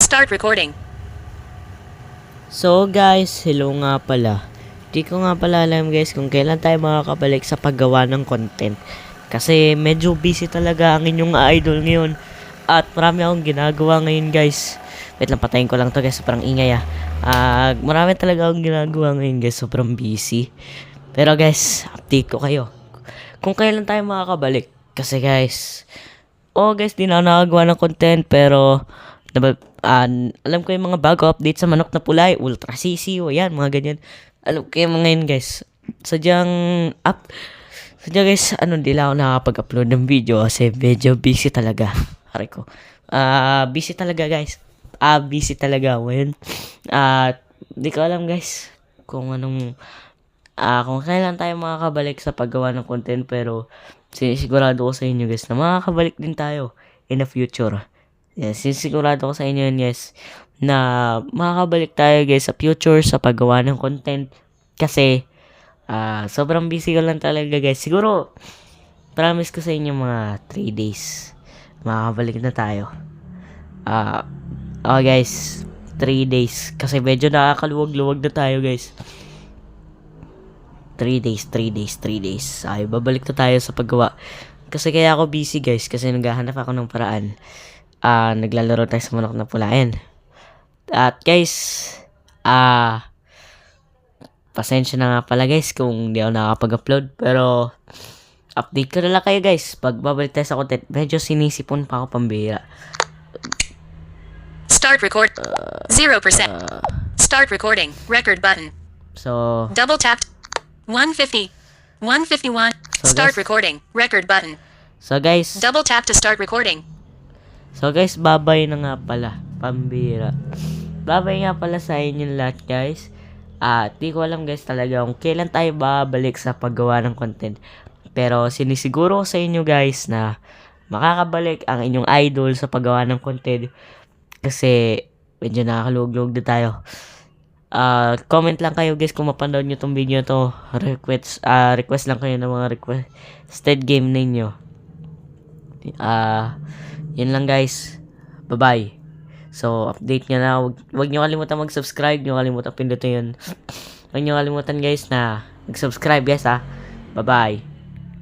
Start recording. So guys, hello nga pala. Di ko nga pala alam guys kung kailan tayo makakabalik sa paggawa ng content. Kasi medyo busy talaga ang inyong idol ngayon. At marami akong ginagawa ngayon guys. Wait lang, patayin ko lang to guys, sobrang ingay marami talaga akong ginagawa ngayon guys, sobrang busy. Pero guys, update ko kayo kung kailan tayo makakabalik. Kasi guys, guys, di na ako nakagawa ng content pero alam ko yung mga bago update sa manok na pulay, ultra sisiw, ayan, mga ganyan. Alam ko yung mga yun guys. Sadya guys, di lang ako nakapag-upload ng video kasi medyo busy talaga. Hari ko. Busy talaga guys. Busy talaga ako yun. Di ko alam guys kung kung kailan tayo makakabalik sa paggawa ng content, pero sinisigurado ko sa inyo guys na makakabalik din tayo in the future. Yes, sinisigurado ko sa inyo yun guys na makakabalik tayo guys sa future sa paggawa ng content kasi sobrang busy ko lang talaga guys. Siguro promise ko sa inyo mga 3 days makakabalik na tayo. Guys, 3 days kasi medyo nakakaluwag-luwag na tayo guys. 3 days. Babalik na tayo sa paggawa. Kasi kaya ako busy guys kasi naghahanap ako ng paraan. Naglalaro tayo sa manok na pulayan. At guys, pasensya na nga pala guys kung di ako nakakapag-upload. Pero, update ko na lang kayo guys. Pag babalik tayo sa content, medyo sinisipon pa ako pambira. Start record. 0%. Start recording. Record button. So, Double tapped. 150. 151. So, Start guys, recording. Record button. so guys, Double tap to start recording. babay na nga pala. Pambira. Babay nga pala sa inyo lahat guys. Di ko alam guys talaga kung kailan tayo babalik sa paggawa ng content. Pero sinisiguro ko sa inyo guys na makakabalik ang inyong idol sa paggawa ng content. Kasi medyo nakakaluwag-luwag na tayo. Comment lang kayo guys kung mapanood nyo tong video to. Request lang kayo ng mga requested game ninyo. Yun lang guys. Bye-bye. So, update nyo na. Huwag nyo kalimutan mag-subscribe. Huwag nyo kalimutan pindutin yun. Huwag nyo kalimutan guys na mag-subscribe guys Bye-bye.